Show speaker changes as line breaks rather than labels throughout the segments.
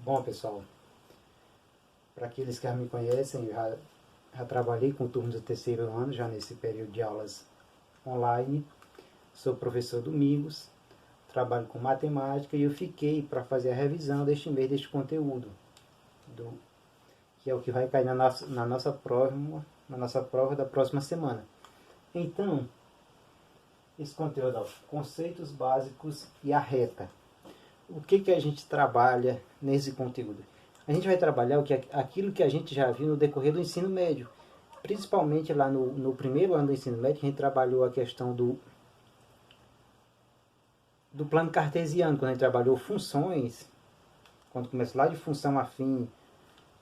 Bom, pessoal, para aqueles que já me conhecem, já trabalhei com turmas do terceiro ano, já nesse período de aulas online. Sou professor Domingos, trabalho com matemática e eu fiquei para fazer a revisão deste mês, deste conteúdo, que é o que vai cair na nossa prova da próxima semana. Então, esse conteúdo, conceitos básicos e a reta. O que a gente trabalha nesse conteúdo? A gente vai trabalhar aquilo que a gente já viu no decorrer do ensino médio. Principalmente lá no primeiro ano do ensino médio, a gente trabalhou a questão do plano cartesiano, quando a gente trabalhou funções, quando começou lá de função afim,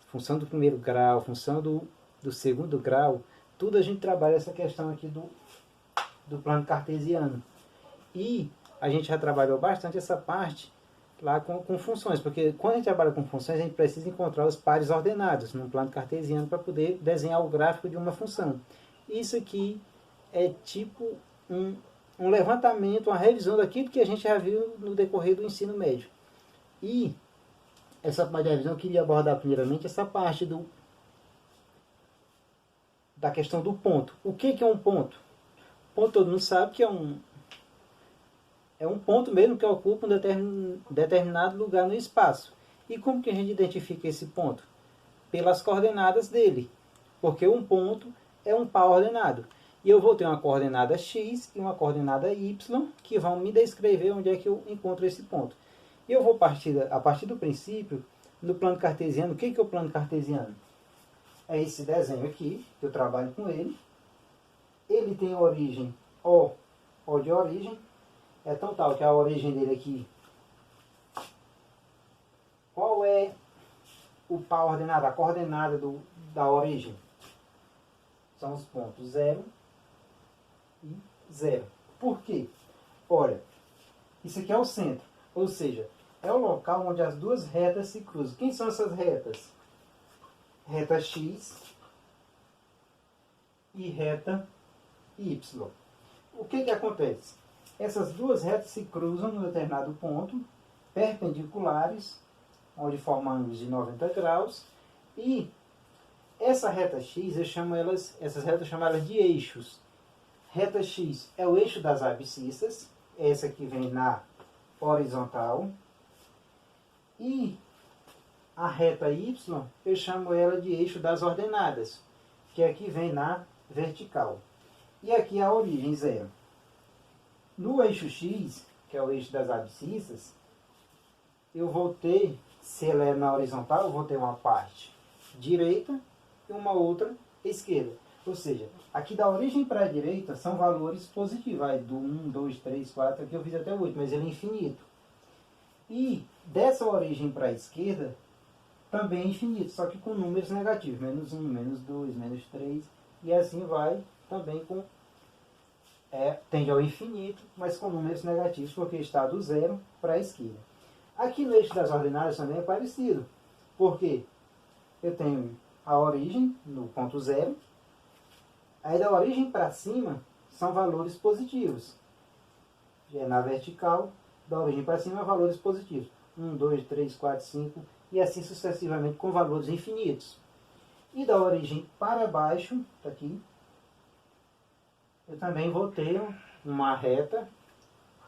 função do primeiro grau, função do segundo grau, tudo a gente trabalha essa questão aqui do plano cartesiano. E a gente já trabalhou bastante essa parte lá com funções, porque quando a gente trabalha com funções, a gente precisa encontrar os pares ordenados num plano cartesiano para poder desenhar o gráfico de uma função. Isso aqui é tipo um levantamento, uma revisão daquilo que a gente já viu no decorrer do ensino médio. E essa parte da revisão eu queria abordar primeiramente essa parte da questão do ponto. O que é um ponto? Ponto todo mundo sabe que é um ponto mesmo que ocupa um determinado lugar no espaço. E como que a gente identifica esse ponto? Pelas coordenadas dele. Porque um ponto é um par ordenado. E eu vou ter uma coordenada x e uma coordenada y que vão me descrever onde é que eu encontro esse ponto. E eu vou a partir do princípio, no plano cartesiano, o que é o plano cartesiano? É esse desenho aqui, que eu trabalho com ele. Ele tem origem O de origem. É tão tal que a origem dele aqui. Qual é o par ordenado, a coordenada da origem? São os pontos 0 e 0. Por quê? Olha, isso aqui é o centro. Ou seja, é o local onde as duas retas se cruzam. Quem são essas retas? Reta x e reta y. O que acontece? Essas duas retas se cruzam num determinado ponto, perpendiculares, onde formam ângulos de 90 graus, e essa reta x, essas retas eu chamo elas de eixos. Reta x é o eixo das abscissas, essa que vem na horizontal, e a reta y eu chamo ela de eixo das ordenadas, que é que vem na vertical. E aqui a origem 0. No eixo x, que é o eixo das abscissas, eu vou ter, se ela é na horizontal, eu vou ter uma parte direita e uma outra esquerda. Ou seja, aqui da origem para a direita são valores positivos. Aí do 1, 2, 3, 4, aqui eu fiz até 8, mas ele é infinito. E dessa origem para a esquerda, também é infinito, só que com números negativos. Menos 1, menos 2, menos 3, e assim vai também com... tende ao infinito, mas com números negativos, porque está do 0 para a esquerda. Aqui no eixo das ordenadas também é parecido, porque eu tenho a origem no ponto 0, aí da origem para cima são valores positivos. Na vertical, da origem para cima, valores positivos. 1, 2, 3, 4, 5, e assim sucessivamente com valores infinitos. E da origem para baixo, tá aqui, eu também vou ter uma reta,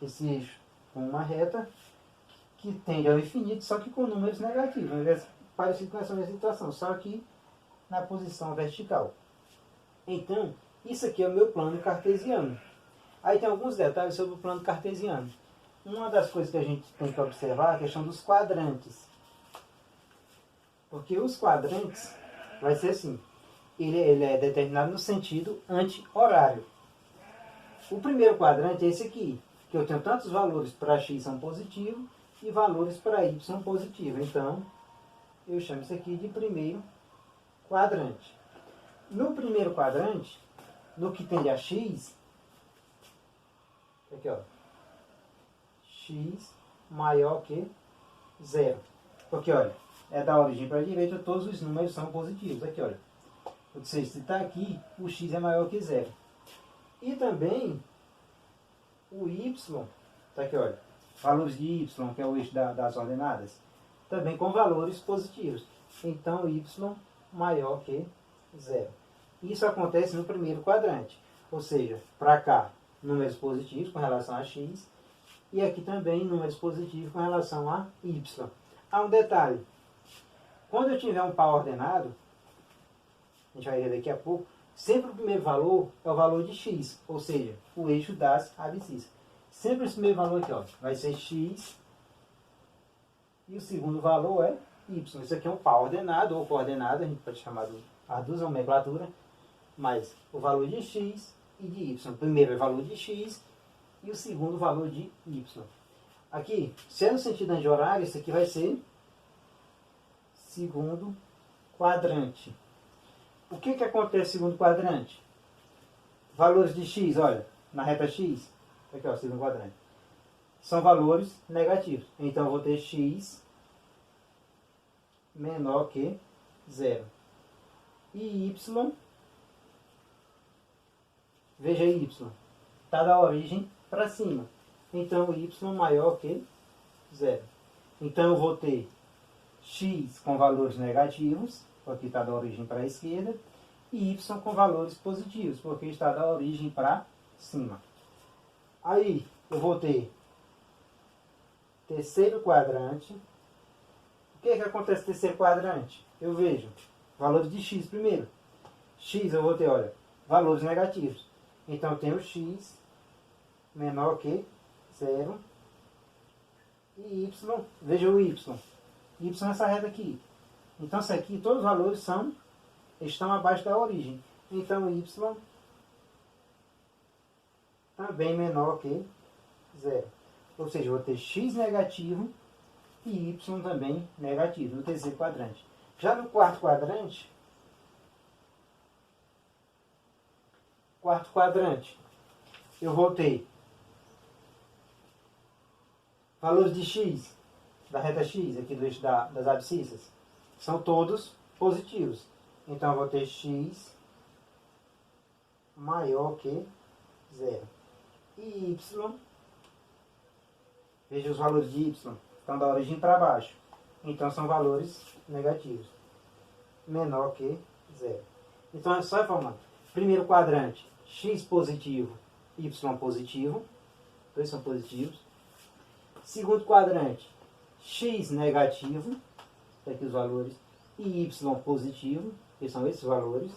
esse eixo com uma reta, que tende ao infinito, só que com números negativos, parecido com essa mesma situação, só que na posição vertical. Então, isso aqui é o meu plano cartesiano. Aí tem alguns detalhes sobre o plano cartesiano. Uma das coisas que a gente tem que observar é a questão dos quadrantes. Porque os quadrantes vai ser assim, ele é determinado no sentido anti-horário. O primeiro quadrante é esse aqui, que eu tenho tantos valores para x são positivos e valores para y são positivos. Então, eu chamo isso aqui de primeiro quadrante. No primeiro quadrante, no que tende a x, aqui ó, x maior que 0. Porque olha, é da origem para a direita, todos os números são positivos. Aqui olha, ou seja, se está aqui, o x é maior que 0. E também o y, está aqui olha, valores de y, que é o eixo das ordenadas, também com valores positivos. Então, y maior que zero. Isso acontece no primeiro quadrante. Ou seja, para cá, números positivos com relação a x. E aqui também números positivos com relação a y. Há um detalhe. Quando eu tiver um par ordenado, a gente vai ver daqui a pouco, sempre o primeiro valor é o valor de x, ou seja, o eixo das abscissas. Sempre esse primeiro valor aqui, ó, vai ser x e o segundo valor é y. Isso aqui é um par ordenado ou coordenado, a gente pode chamar de as duas nomenclatura, mas o valor de x e de y. O primeiro é o valor de x e o segundo valor de y. Aqui, se é no sentido anti-horário, isso aqui vai ser segundo quadrante. O que acontece no segundo quadrante? Valores de x, olha, na reta x, aqui ó, segundo quadrante, são valores negativos. Então eu vou ter x menor que zero. E y, veja y, está da origem para cima. Então y maior que zero. Então eu vou ter x com valores negativos, porque está da origem para a esquerda, e y com valores positivos, porque está da origem para cima. Aí eu vou ter terceiro quadrante. O que acontece no terceiro quadrante? Eu vejo valores de x primeiro. X eu vou ter, olha, valores negativos. Então eu tenho x menor que zero. E y, veja o y. Y nessa reta aqui. Então isso aqui, todos os valores estão abaixo da origem. Então y também menor que zero. Ou seja, eu vou ter x negativo e y também negativo no terceiro quadrante. Já no quarto quadrante, eu vou ter valores de x, da reta x, aqui do eixo das abscissas, são todos positivos. Então eu vou ter x maior que zero. E y, veja os valores de y, estão da origem para baixo. Então são valores negativos. Menor que zero. Então é só informando. Primeiro quadrante, x positivo, y positivo. Dois são positivos. Segundo quadrante, x negativo. Aqui os valores. E y positivo, que são esses valores.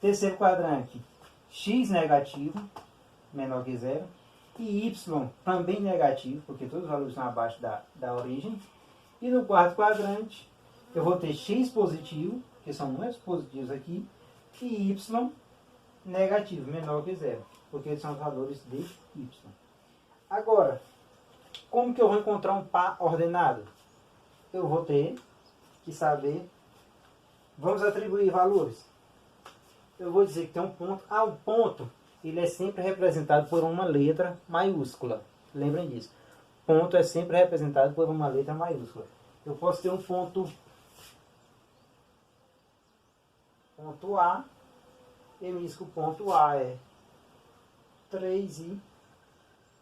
Terceiro quadrante, x negativo, menor que zero. E y também negativo, porque todos os valores estão abaixo da origem. E no quarto quadrante, eu vou ter x positivo, que são números positivos aqui, e y negativo, menor que zero, porque são os valores de y. Agora, como que eu vou encontrar um par ordenado? Eu vou ter que saber, vamos atribuir valores. Eu vou dizer que tem um ponto. O ponto, ele é sempre representado por uma letra maiúscula. Lembrem disso. Ponto é sempre representado por uma letra maiúscula. Eu posso ter um ponto A. Eu diz que o ponto A é 3 e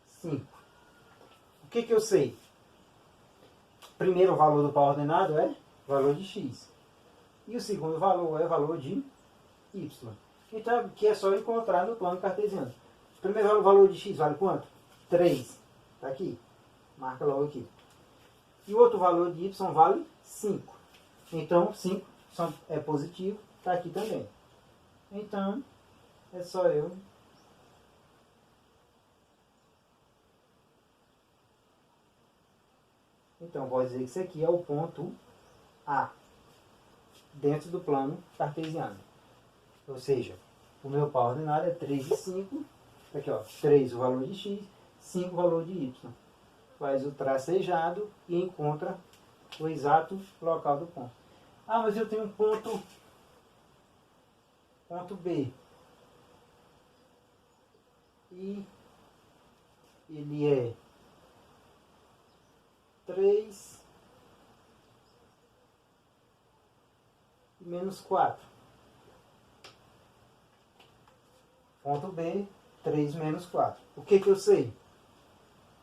5. O que eu sei? Primeiro, o valor do par ordenado é o valor de x. E o segundo valor é o valor de y. Então, aqui é só encontrar no plano cartesiano. Primeiro, o valor de x vale quanto? 3. Está aqui. Marca logo aqui. E o outro valor de y vale 5. Então, 5 é positivo. Está aqui também. Então, é só eu então, pode dizer que isso aqui é o ponto A, dentro do plano cartesiano. Ou seja, o meu par ordenado é 3 e 5. Aqui, ó, 3 o valor de x, 5 o valor de y. Faz o tracejado e encontra o exato local do ponto. Mas eu tenho um ponto B. E ele é 3 menos 4. Ponto B, 3 menos 4. O que eu sei?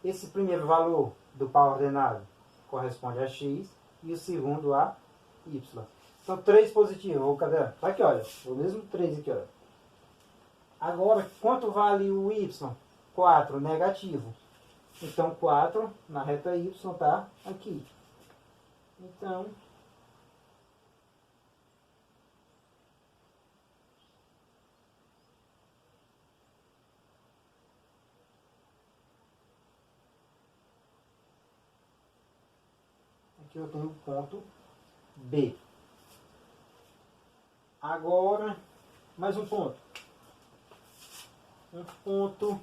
Esse primeiro valor do par ordenado corresponde a x. e o segundo a y. Então 3 positivo, vou cadê? Tá aqui, olha, o mesmo 3 aqui, olha. Agora, quanto vale o y? 4, negativo. Então 4 na reta y está aqui. Então, aqui eu tenho o ponto B. Agora, mais um ponto. Um ponto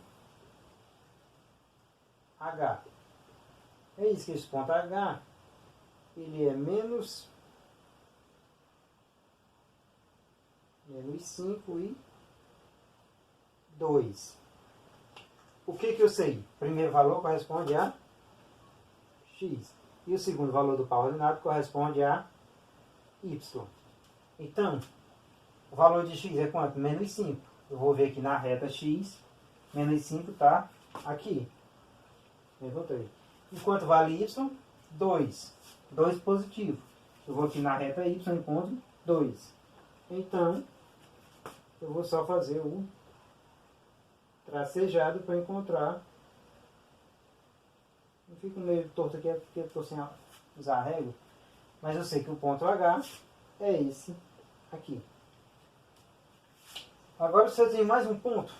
H. É isso que esse ponto H, ele é menos 5 e 2. O que eu sei? O primeiro valor corresponde a x. E o segundo valor do par ordenado corresponde a y. Então, o valor de x é quanto? Menos 5. Eu vou ver aqui na reta x, menos 5 está aqui. Encontrei. E quanto vale y? 2. 2 positivo. Eu vou aqui na reta y, encontro 2. Então, eu vou só fazer o tracejado para encontrar. Eu fico meio torto aqui porque eu estou sem usar a régua. Mas eu sei que o ponto H é esse aqui. Agora você tem mais um ponto.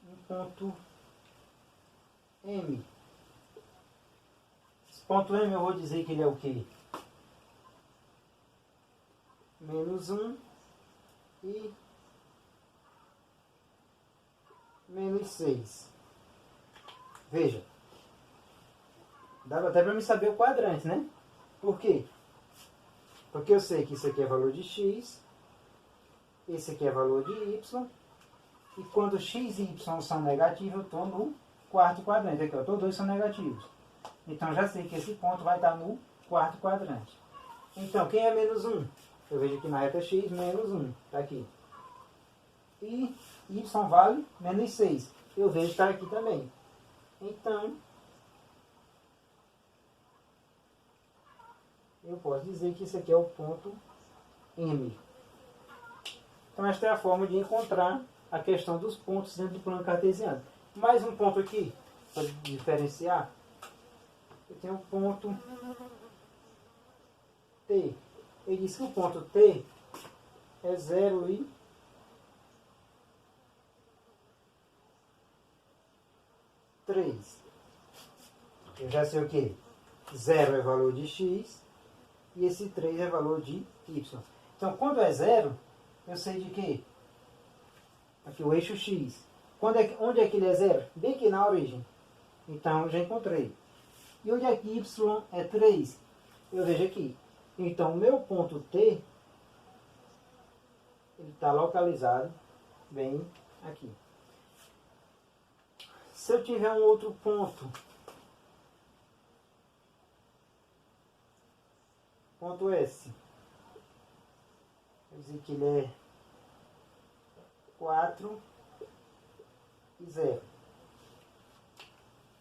Um ponto M. Esse ponto M eu vou dizer que ele é o quê? Menos 1 e menos 6. Veja. Dá até para me saber o quadrante, né? Por quê? Porque eu sei que isso aqui é valor de x, esse aqui é valor de y, e quando x e y são negativos, eu estou no quarto quadrante. Aqui, ó, todos dois são negativos. Então já sei que esse ponto vai estar no quarto quadrante. Então, quem é menos 1? Eu vejo aqui na reta x, menos 1. Está aqui. E y vale menos 6. Eu vejo que está aqui também. Então, eu posso dizer que isso aqui é o ponto M. Então, esta é a forma de encontrar a questão dos pontos dentro do plano cartesiano. Mais um ponto aqui, para diferenciar. Eu tenho um ponto T. Ele diz que o ponto T é 0 e 3. Eu já sei o que? 0 é valor de x e esse 3 é valor de y. Então, quando é 0, eu sei de quê? Aqui o eixo x. Onde é que ele é 0? Bem aqui na origem. Então, eu já encontrei. E onde é que y é 3? Eu vejo aqui. Então, o meu ponto T, ele está localizado bem aqui. Se eu tiver um outro ponto, ponto S, vou dizer que ele é 4 e 0.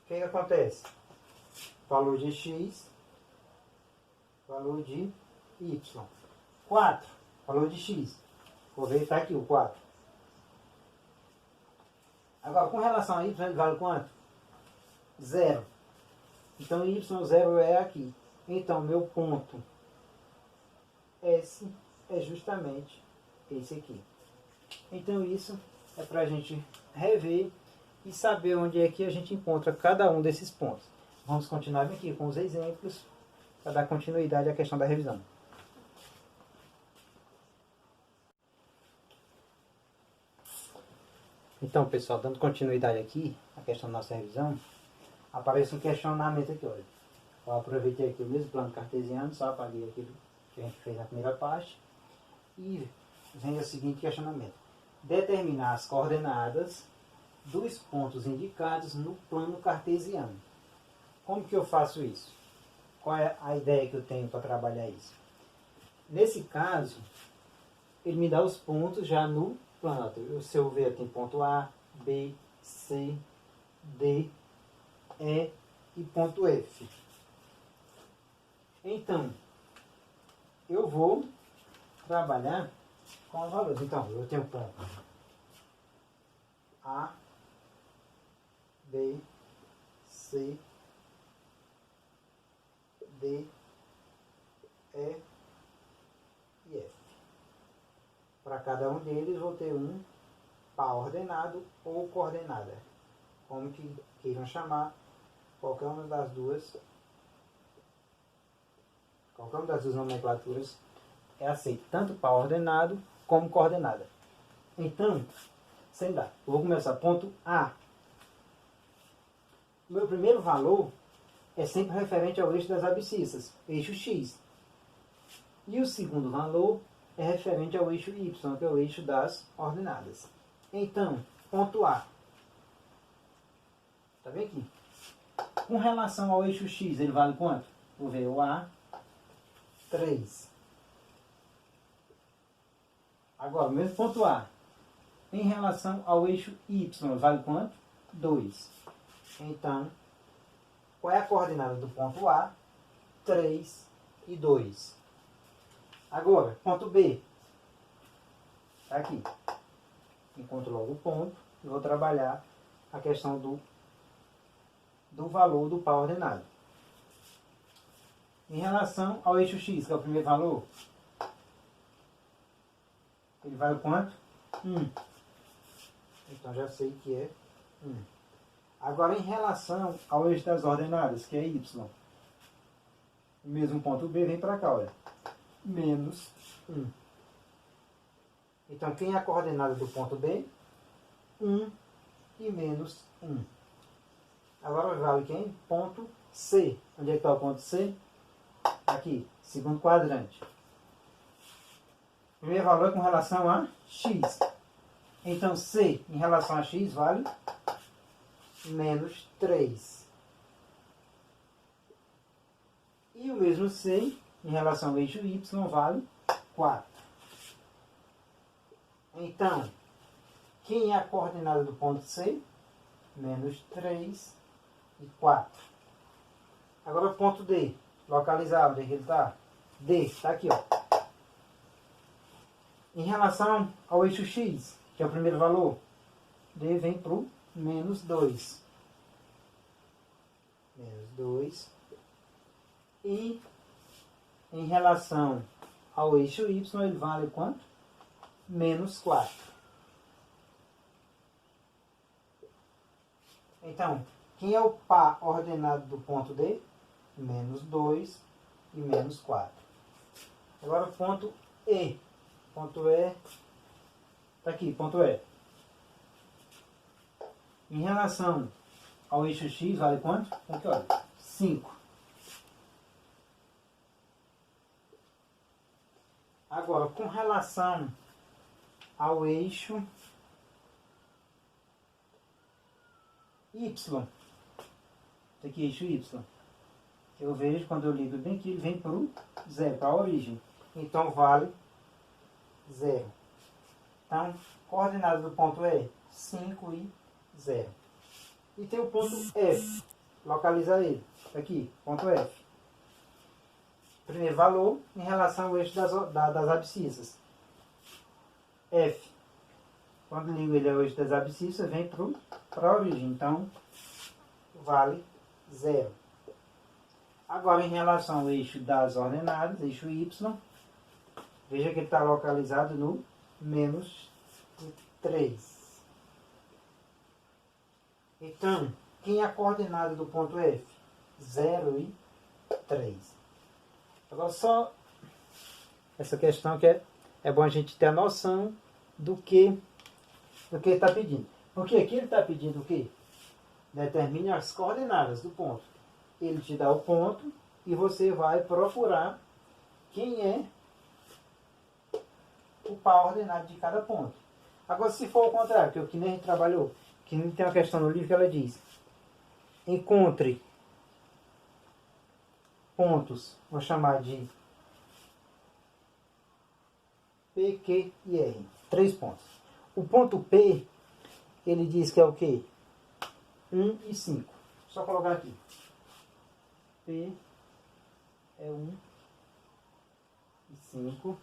O que acontece? Valor de x, valor de y. 4, valor de x. Vou ver, está aqui o 4. Agora, com relação a y, ele vale quanto? 0. Então, y0 é aqui. Então, meu ponto S é justamente esse aqui. Então, isso é para a gente rever e saber onde é que a gente encontra cada um desses pontos. Vamos continuar aqui com os exemplos para dar continuidade à questão da revisão. Então, pessoal, dando continuidade aqui à questão da nossa revisão, aparece um questionamento aqui, olha. Eu aproveitei aqui o mesmo plano cartesiano, só apaguei aquilo que a gente fez na primeira parte. E vem o seguinte questionamento. Determinar as coordenadas dos pontos indicados no plano cartesiano. Como que eu faço isso? Qual é a ideia que eu tenho para trabalhar isso? Nesse caso, ele me dá os pontos já no plano. Se eu ver, tem ponto A, B, C, D, E e ponto F. Então, eu vou trabalhar com os valores. Então, eu tenho ponto A, B, C, D, E e F. Para cada um deles, vou ter um par ordenado ou coordenada, como que queiram chamar. Qualquer uma das duas nomenclaturas é aceito, tanto par ordenado como coordenada. Então, sem dar, eu vou começar ponto A. O meu primeiro valor é sempre referente ao eixo das abscissas, eixo X. E o segundo valor é referente ao eixo Y, que é o eixo das ordenadas. Então, ponto A. Está bem aqui? Com relação ao eixo X, ele vale quanto? Vou ver o A, 3. Agora, o mesmo ponto A. Em relação ao eixo Y, vale quanto? 2. Então, qual é a coordenada do ponto A? 3 e 2. Agora, ponto B. Está aqui. Encontro logo o ponto e vou trabalhar a questão do valor do par ordenado. Em relação ao eixo X, que é o primeiro valor, ele vale quanto? 1. Então já sei que é 1. Agora, em relação ao eixo das ordenadas, que é Y, o mesmo ponto B vem para cá, olha. Menos 1. Então, quem é a coordenada do ponto B? 1 e menos 1. Agora vale quem? Ponto C. Onde é que está o ponto C? Aqui, segundo quadrante. Primeiro valor é com relação a X. Então, C em relação a X vale menos 3. E o mesmo C em relação ao eixo Y vale 4. Então, quem é a coordenada do ponto C? Menos 3 e 4. Agora o ponto D. Localizar onde é que ele está? D, está aqui, ó. Em relação ao eixo X, que é o primeiro valor, D vem para o menos 2. Menos 2. E em relação ao eixo Y, ele vale quanto? Menos 4. Então, quem é o par ordenado do ponto D? Menos 2 e menos 4. Agora o ponto E. Ponto E. Está aqui, ponto E. Em relação ao eixo X, vale quanto? Aqui, olha, 5. Agora, com relação ao eixo Y. Aqui, eixo Y. Eu vejo, quando eu ligo bem aqui, ele vem para o 0, para a origem. Então, vale 0. Então, coordenada do ponto E, 5 e 0. E tem o ponto F. Localizar ele. Aqui, ponto F. Primeiro valor em relação ao eixo das abscissas. F. Quando ligo ele ao eixo das abscissas, vem para a origem. Então, vale 0. Agora, em relação ao eixo das ordenadas, eixo Y, veja que ele está localizado no menos 3. Então, quem é a coordenada do ponto F? 0 e 3. Agora, só essa questão que é bom a gente ter a noção do que ele está pedindo. Porque aqui ele está pedindo o quê? Determine as coordenadas do ponto. Ele te dá o ponto e você vai procurar quem é o par ordenado de cada ponto. Agora, se for o contrário, que é o que nem a gente trabalhou, que nem tem uma questão no livro que ela diz: encontre pontos, vou chamar de P, Q e R. 3 pontos. O ponto P, ele diz que é o quê? 1 e 5. Só colocar aqui. P, é 1 e 5. O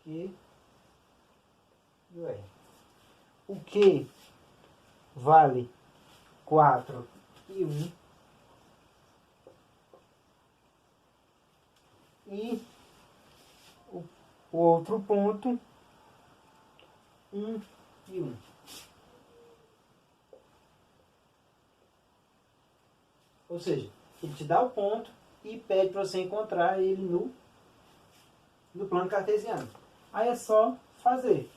Q e o R. O Q vale 4 e 1. E o outro ponto, 1 e 1. Ou seja, ele te dá o ponto e pede para você encontrar ele no plano cartesiano. Aí é só fazer.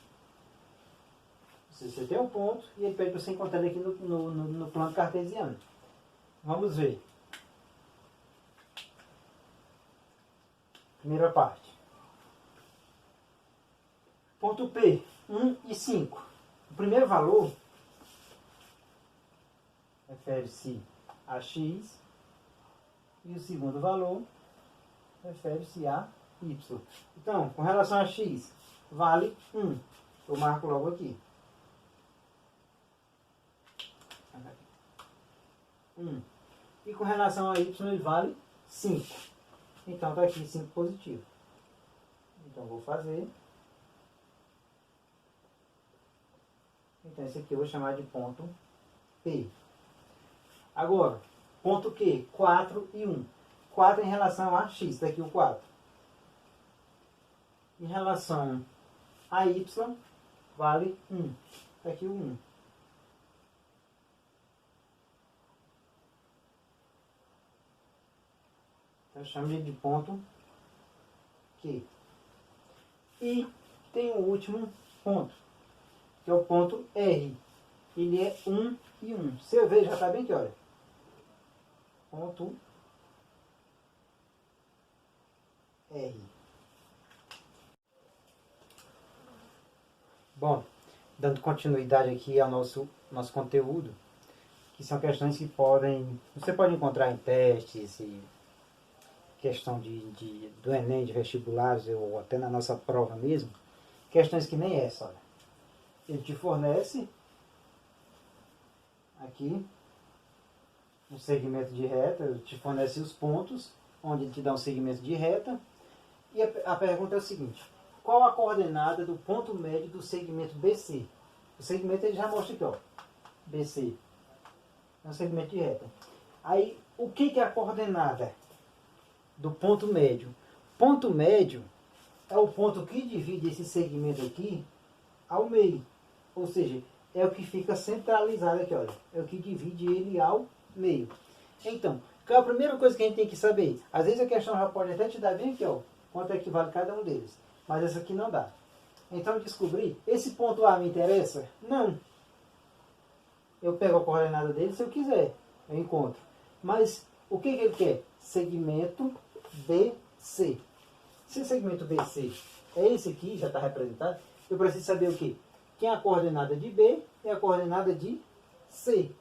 Você tem um ponto e ele pede para você encontrar ele aqui no plano cartesiano. Vamos ver. Primeira parte. Ponto P, 1 e 5. O primeiro valor refere-se a x e o segundo valor refere-se a y. Então, com relação a x, vale 1. Eu marco logo aqui. 1. E com relação a y, ele vale 5. Então, está aqui 5 positivo. Então, vou fazer. Então, esse aqui eu vou chamar de ponto P. Agora, ponto Q, 4 e 1. 4 em relação a x, está aqui o 4. Em relação a y, vale 1. Está aqui o 1. Então, eu chamo ele de ponto Q. E tem o último ponto, que é o ponto R. Ele é 1 e 1. Se eu ver, já está bem aqui, olha. Ponto R. Bom, dando continuidade aqui ao nosso conteúdo, que são questões que você pode encontrar em testes e questão do Enem, de vestibulares, ou até na nossa prova mesmo, questões que nem essa, olha. Ele te fornece aqui um segmento de reta, ele te fornece os pontos, onde ele te dá um segmento de reta, e a pergunta é o seguinte: qual a coordenada do ponto médio do segmento BC? O segmento ele já mostra aqui, ó, BC. É um segmento de reta. Aí, o que é a coordenada do ponto médio? Ponto médio é o ponto que divide esse segmento aqui ao meio. Ou seja, é o que fica centralizado aqui, olha. É o que divide ele ao meio. Então, qual é a primeira coisa que a gente tem que saber? Às vezes a questão já pode até te dar bem aqui, ó, quanto é que vale cada um deles. Mas essa aqui não dá. Então, descobrir, esse ponto A me interessa? Não. Eu pego a coordenada dele se eu quiser. Eu encontro. Mas, o que ele quer? Segmento BC. Se o segmento BC é esse aqui, já está representado, eu preciso saber o quê? Quem é a coordenada de B e a coordenada de C.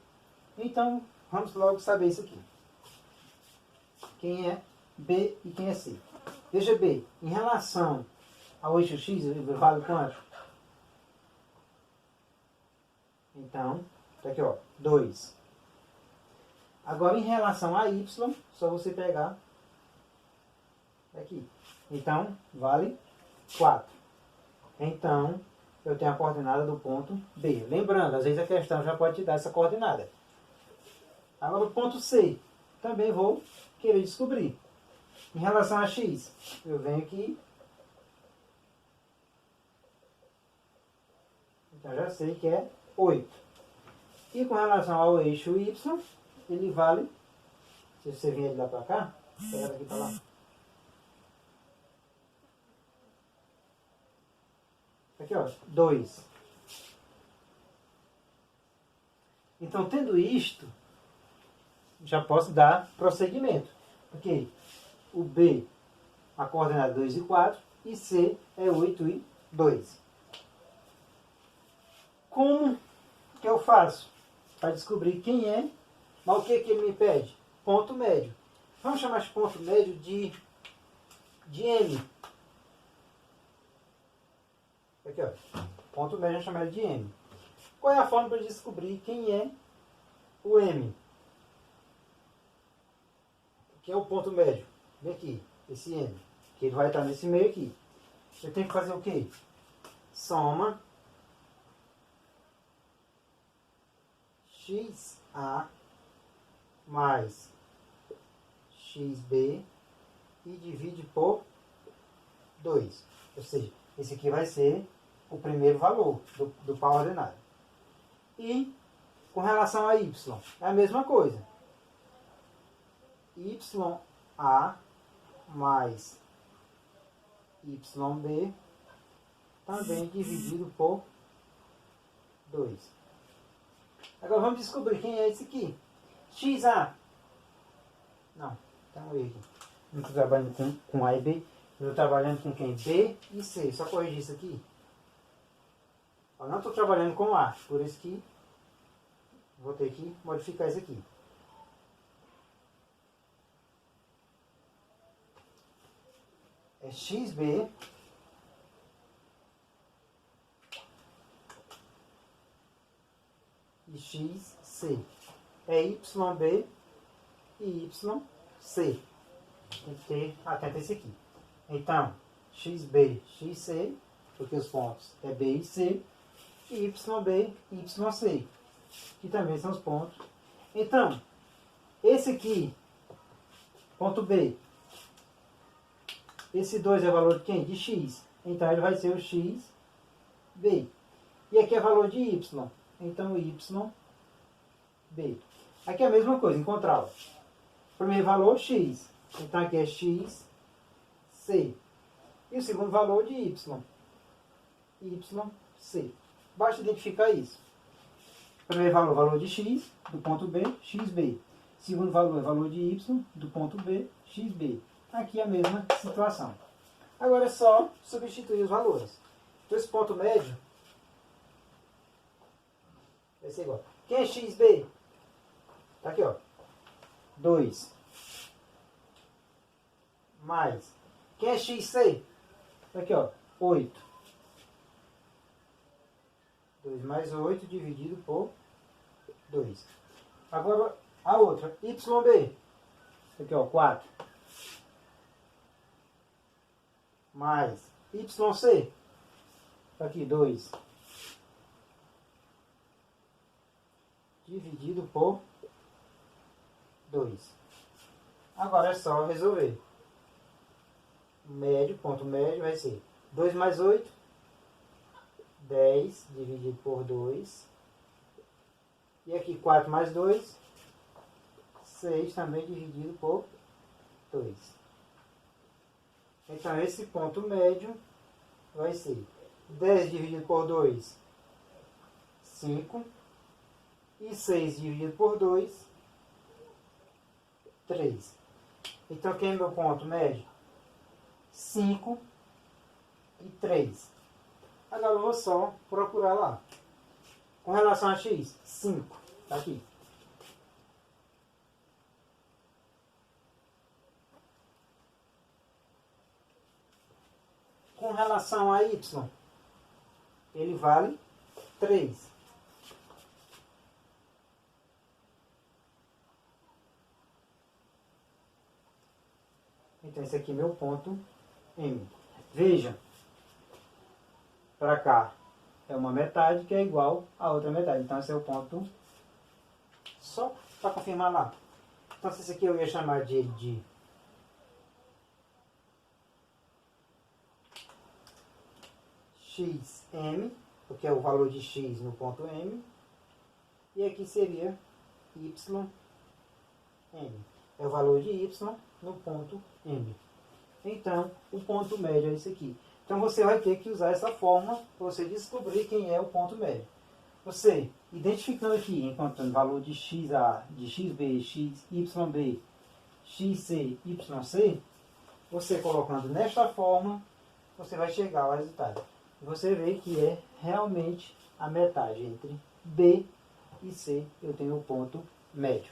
Então, vamos logo saber isso aqui. Quem é B e quem é C. Veja bem, em relação ao eixo X, vale quanto? Então, tá aqui, ó, 2. Agora, em relação a Y, só você pegar aqui. Então, vale 4. Então, eu tenho a coordenada do ponto B. Lembrando, às vezes a questão já pode te dar essa coordenada. Agora, o ponto C. Também vou querer descobrir. Em relação a X, eu venho aqui. Então, já sei que é 8. E com relação ao eixo Y, ele vale, se você vier de lá para cá, pega daqui para lá. Aqui, ó, 2. Então, tendo isto, já posso dar prosseguimento. Porque o B, a coordenada 2 e 4, e C é 8 e 2. Como que eu faço para descobrir quem é? Mas o que ele me pede? Ponto médio. Vamos chamar esse ponto médio de M. Aqui, ó. Ponto médio é chamado de M. Qual é a forma para descobrir quem é o M? que é o ponto médio? Vem aqui, esse M, que ele vai estar nesse meio aqui. Eu tenho que fazer o quê? Soma XA mais XB e divide por 2. Ou seja, esse aqui vai ser o primeiro valor do par ordenado. E com relação a Y, é a mesma coisa. YA mais YB também dividido por 2. Agora vamos descobrir quem é esse aqui. XA. Não, tem um erro aqui. Não estou trabalhando com A e B. Eu estou trabalhando com quem? B e C. Só corrigir isso aqui. Eu não estou trabalhando com A. Por isso que vou ter que modificar isso aqui. É XB e XC. É YB e YC. Tem que ter atento a esse aqui. Então, XB, XC, porque os pontos é B e C, e YB e YC, que também são os pontos. Então, esse aqui, ponto B, esse 2 é valor de quem? De X. Então, ele vai ser o XB. E aqui é valor de Y. Então, YB. Aqui é a mesma coisa, encontrá-lo. Primeiro valor, X. Então, aqui é XC. E o segundo valor de Y. YC. Basta identificar isso. Primeiro valor, valor de X, do ponto B, XB. Segundo valor é valor de Y, do ponto B, XB. Aqui é a mesma situação. Agora é só substituir os valores. Então, esse ponto médio vai ser igual. Quem é XB? Tá aqui, ó. 2. Mais. Quem é XC? Tá aqui, ó. 8. 2 mais 8 dividido por 2. Agora a outra. YB. Tá aqui, ó. 4. Mais. YC. Tá aqui, 2. Dividido por 2. Agora é só resolver. Médio, ponto médio vai ser 2 mais 8, 10 dividido por 2. E aqui 4 mais 2, 6 também dividido por 2. Então esse ponto médio vai ser 10 dividido por 2, 5. E 6 dividido por 2, 3. Então, quem é meu ponto médio? 5 e 3. Agora eu vou só procurar lá. Com relação a x, 5. Está aqui. Com relação a y, ele vale 3. Então, esse aqui é meu ponto M. Veja, para cá é uma metade que é igual a outra metade. Então, esse é o ponto, só para confirmar lá. Então, esse aqui eu ia chamar de XM, porque é o valor de X no ponto M. E aqui seria YM. É o valor de Y no ponto M. Então, o ponto médio é esse aqui. Então, você vai ter que usar essa fórmula para você descobrir quem é o ponto médio. Você, identificando aqui, encontrando valor de XA, de XB, XYB, XC, YC, você colocando nesta fórmula, você vai chegar ao resultado. E você vê que é realmente a metade entre B e C. Eu tenho o ponto médio.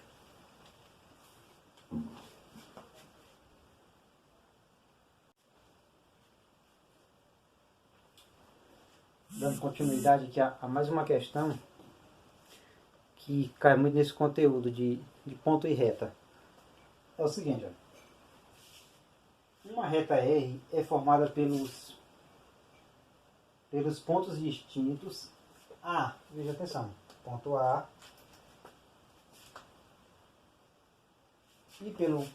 Dando continuidade aqui a mais uma questão que cai muito nesse conteúdo de ponto e reta. É o seguinte, ó. Uma reta R é formada pelos pontos distintos A, veja atenção, ponto A, e pelo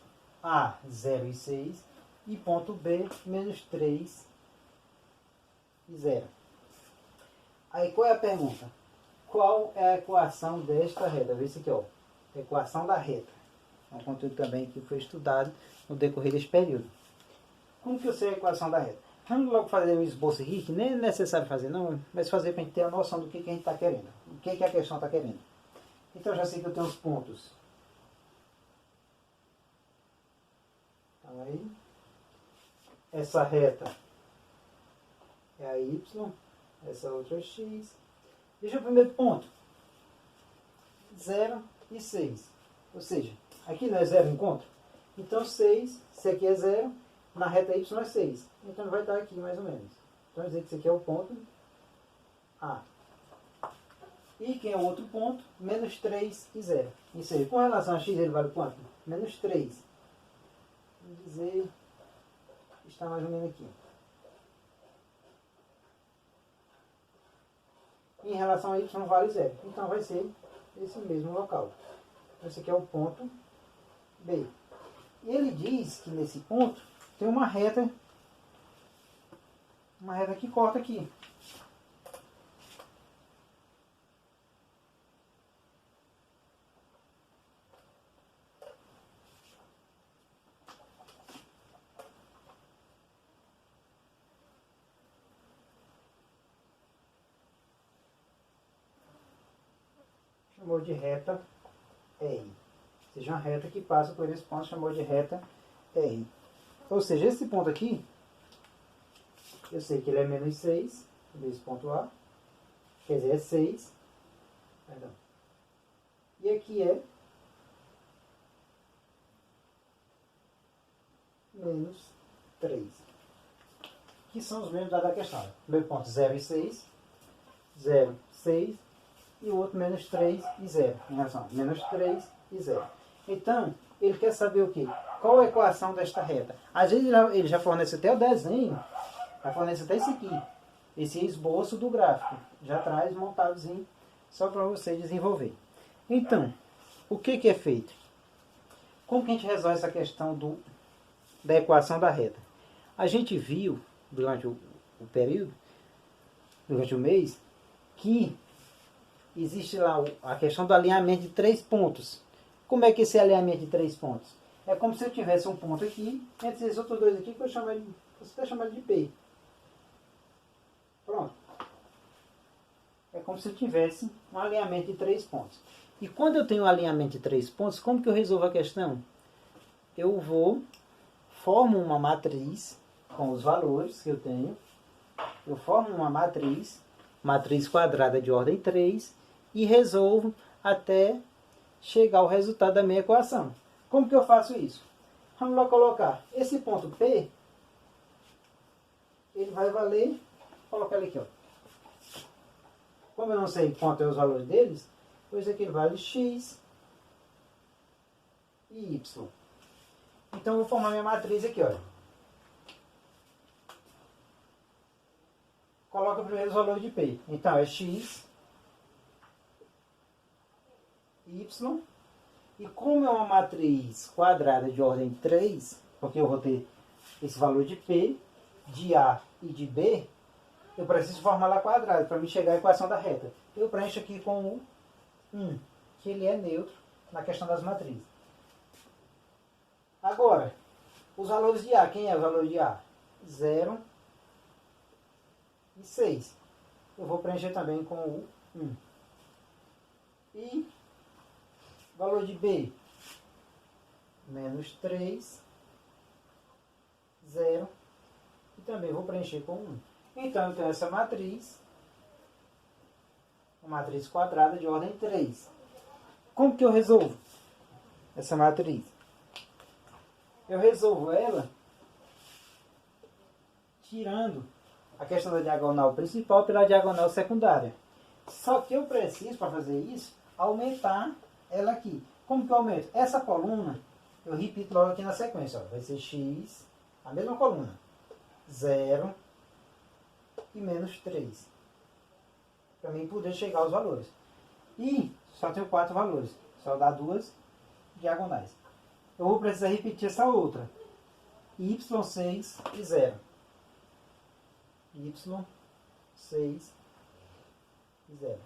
A, 0 e 6, e ponto B, menos 3 e 0. Aí qual é a pergunta? Qual é a equação desta reta? Vê isso aqui, ó. Equação da reta. É um conteúdo também que foi estudado no decorrer desse período. Como que eu sei a equação da reta? Vamos logo fazer um esboço aqui, que nem é necessário fazer não, mas fazer para a gente ter a noção do que a gente está querendo. O que a questão está querendo. Então eu já sei que eu tenho os pontos. Então aí, essa reta é a Y, essa outra é X. Veja o primeiro ponto. 0 e 6. Ou seja, aqui não é 0 encontro? Então 6, se aqui é 0, na reta Y é 6. Então vai estar aqui mais ou menos. Então vai dizer que esse aqui é o ponto A. E quem é o outro ponto? Menos 3 e 0. Isso aí, com relação a X, ele vale quanto? Menos 3. Vamos dizer que está mais ou menos aqui. Em relação a Y vale 0. Então vai ser esse mesmo local. Esse aqui é o ponto B. E ele diz que nesse ponto tem uma reta que corta aqui. Chamou de reta R. Ou seja, uma reta que passa por esse ponto, chamou de reta R. Ou seja, esse ponto aqui, eu sei que ele é menos 6, desse ponto A, quer dizer, é 6. Perdão. E aqui é menos 3. Que são os mesmos da questão. Primeiro ponto 0 e 6, 0, 6, e o outro menos 3 e 0. Em relação a menos 3 e 0. Então, ele quer saber o quê? Qual a equação desta reta? Às vezes ele já fornece até o desenho, já fornece até esse aqui, esse esboço do gráfico. Já traz montadozinho, só para você desenvolver. Então, o que é feito? Como que a gente resolve essa questão da equação da reta? A gente viu, durante o período, durante o mês, que existe lá a questão do alinhamento de 3 pontos. Como é que esse alinhamento de 3 pontos? É como se eu tivesse um ponto aqui, entre esses outros dois aqui, que eu chamo ele, você está chamando de P. Pronto. É como se eu tivesse um alinhamento de 3 pontos. E quando eu tenho um alinhamento de 3 pontos, como que eu resolvo a questão? Eu formo uma matriz com os valores que eu tenho. Eu formo uma matriz quadrada de ordem 3, e resolvo até chegar ao resultado da minha equação. Como que eu faço isso? Vamos lá colocar esse ponto P, ele vai valer, vou colocar ele aqui, ó. Como eu não sei quanto é os valores deles, pois aqui ele vale X e Y. Então eu vou formar minha matriz aqui, olha. Coloca primeiro os valores de P. Então é X, Y, e como é uma matriz quadrada de ordem 3, porque eu vou ter esse valor de P, de A e de B, eu preciso formar lá quadrado para me chegar à equação da reta. Eu preencho aqui com o 1, que ele é neutro na questão das matrizes. Agora, os valores de A, quem é o valor de A? 0 e 6. Eu vou preencher também com o 1. E valor de B, menos 3, 0, e também vou preencher com 1. Então, eu tenho essa matriz, uma matriz quadrada de ordem 3. Como que eu resolvo essa matriz? Eu resolvo ela tirando a questão da diagonal principal pela diagonal secundária. Só que eu preciso, para fazer isso, aumentar ela aqui. Como que eu aumento? Essa coluna, eu repito logo aqui na sequência. Ó. Vai ser X, A mesma coluna. 0 e menos 3. Para mim poder chegar aos valores. E só tenho 4 valores. Só dá 2 diagonais. Eu vou precisar repetir essa outra. Y6 e 0. Y6 e 0.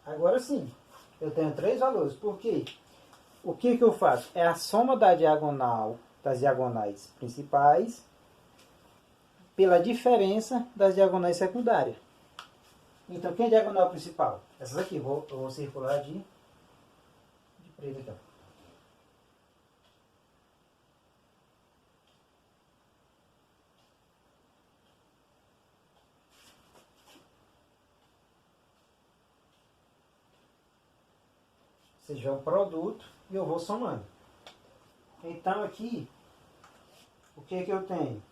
Agora sim, eu tenho 3 valores. Por quê? O que eu faço? É a soma da diagonal, das diagonais principais pela diferença das diagonais secundárias. Então, quem é a diagonal principal? Essas aqui. Eu vou circular de preto aqui. Ó. Seja o produto e eu vou somando. Então aqui, o que eu tenho?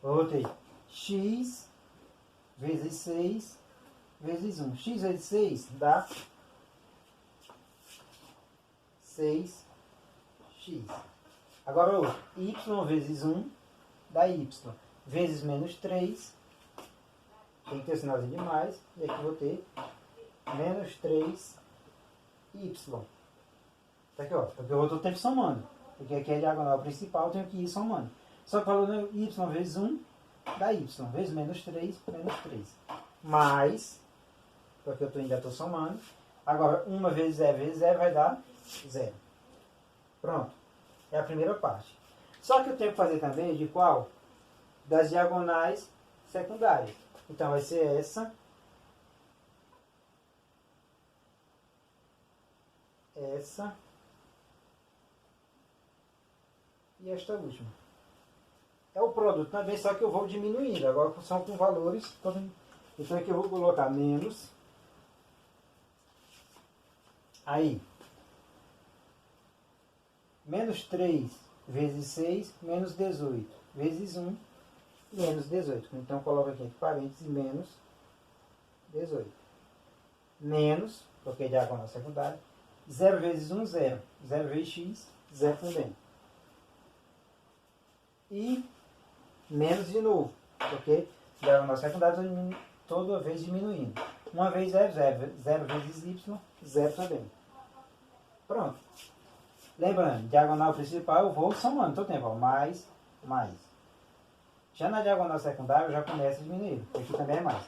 Eu vou ter x vezes 6 vezes 1. X vezes 6 dá 6x. Agora outro, y vezes 1 dá y. Vezes menos 3, tem que ter sinalzinho de mais, e aqui eu vou ter menos 3y. Tá aqui, ó. Porque eu vou todo tempo somando. Porque aqui é a diagonal principal, eu tenho que ir somando. Só que falando y vezes 1 dá y. Vezes menos 3, menos 3. Mais, porque eu ainda estou somando. Agora, 1 vezes 0 vai dar 0. Pronto. É a primeira parte. Só que eu tenho que fazer também de qual? Das diagonais secundárias. Então vai ser essa. Essa. E esta última. É o produto também, só que eu vou diminuindo. Agora são com valores. Então aqui eu vou colocar menos. Aí. Menos 3 vezes 6, menos 18. Vezes 1, menos 18. Então coloco aqui entre parênteses, menos 18. Menos, porque é diagonal secundária. 0 vezes 1, 0. 0 vezes x, 0 também. E menos de novo, porque diagonal secundária toda vez diminuindo. 1 vezes 0, 0. 0 vezes y, 0 também. Pronto. Lembrando, diagonal principal eu vou somando todo tempo. Ó, mais. Já na diagonal secundária eu já começo a diminuir. Aqui também é mais.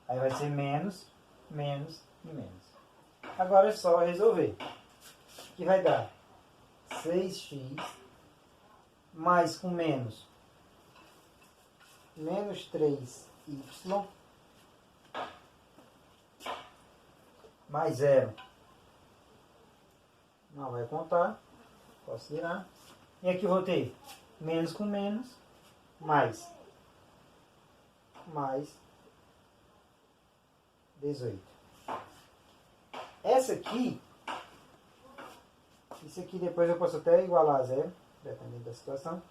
Aí vai ser menos e menos. Agora é só resolver. Que vai dar 6x mais com menos 3y mais 0. Não vai contar. Posso tirar. E aqui eu vou ter menos com menos mais 18. Essa aqui, isso aqui depois eu posso até igualar a 0, dependendo da situação.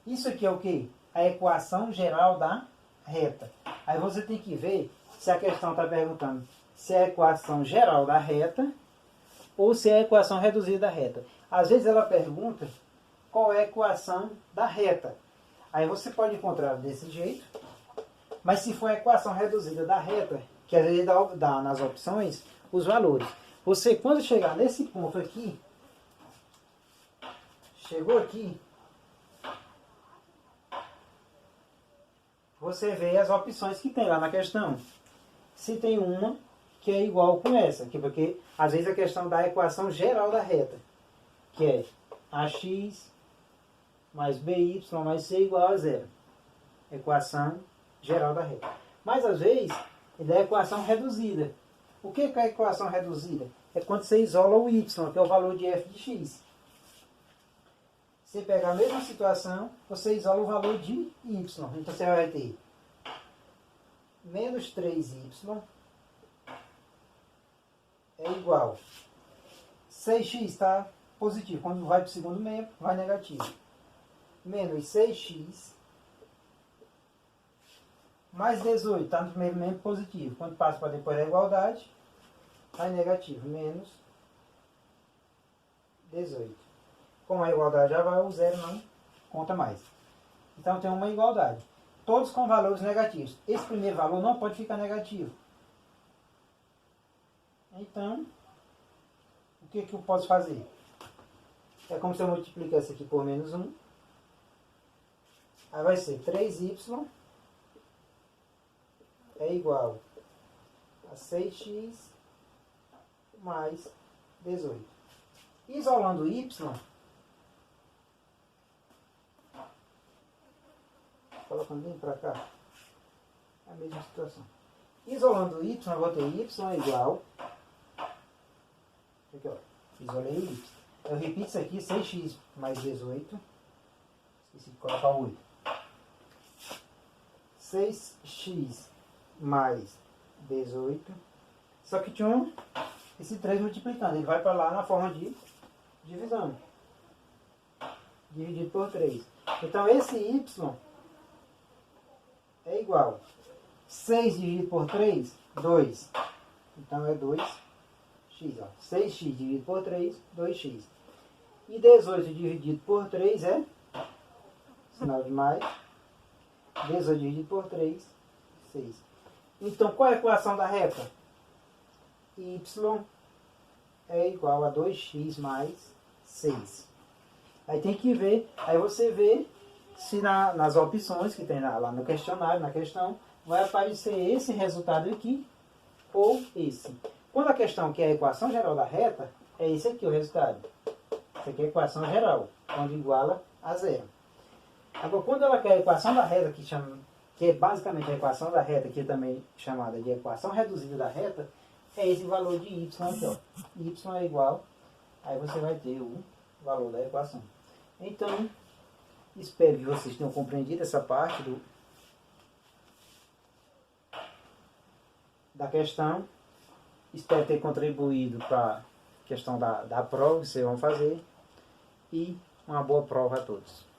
Isso aqui é o que? A equação geral da reta. Aí você tem que ver se a questão está perguntando se é a equação geral da reta ou se é a equação reduzida da reta. Às vezes ela pergunta qual é a equação da reta. Aí você pode encontrar desse jeito. Mas se for a equação reduzida da reta, que às vezes dá nas opções os valores. Você, quando chegar nesse ponto aqui, chegou aqui, você vê as opções que tem lá na questão. Se tem uma que é igual com essa, aqui, porque às vezes a questão dá a equação geral da reta, que é ax mais by mais c igual a 0. Equação geral da reta. Mas às vezes ele é a equação reduzida. O que é a equação reduzida? É quando você isola o y, que é o valor de f de x. Você pega a mesma situação, você isola o valor de y. Então você vai ter menos 3y é igual. 6x está positivo. Quando vai para o segundo membro, vai negativo. Menos 6x mais 18 está no primeiro membro positivo. Quando passa para depois da igualdade, vai negativo. Menos 18. Como a igualdade já vai, o zero não conta mais. Então tem uma igualdade. Todos com valores negativos. Esse primeiro valor não pode ficar negativo. Então, o que eu posso fazer? É como se eu multiplicasse aqui por menos 1. Aí vai ser 3y é igual a 6x mais 18. Isolando y, colocando bem para cá, é a mesma situação. Isolando y, eu vou ter y é igual, aqui ó, isolei y. Eu repito isso aqui, 6x mais 18, esqueci de colocar o 8. 6x mais 18, só que tinha esse 3 multiplicando, ele vai para lá na forma de divisão, dividido por 3. Então esse y é igual 6 dividido por 3, 2. Então é 2x, ó. 6x dividido por 3, 2x. E 18 dividido por 3 é sinal de mais. 18 dividido por 3, 6. Então qual é a equação da reta? Y é igual a 2x mais 6. Aí tem que ver, aí você vê se nas opções que tem lá no questionário, na questão, vai aparecer esse resultado aqui ou esse. Quando a questão quer a equação geral da reta, é esse aqui o resultado. Essa aqui é a equação geral, onde iguala a zero. Agora, quando ela quer a equação da reta, que é basicamente a equação da reta, que é também chamada de equação reduzida da reta, é esse valor de y aqui, ó. Y é igual, aí você vai ter o valor da equação. Então, espero que vocês tenham compreendido essa parte da questão. Espero ter contribuído para a questão da prova que vocês vão fazer. E uma boa prova a todos.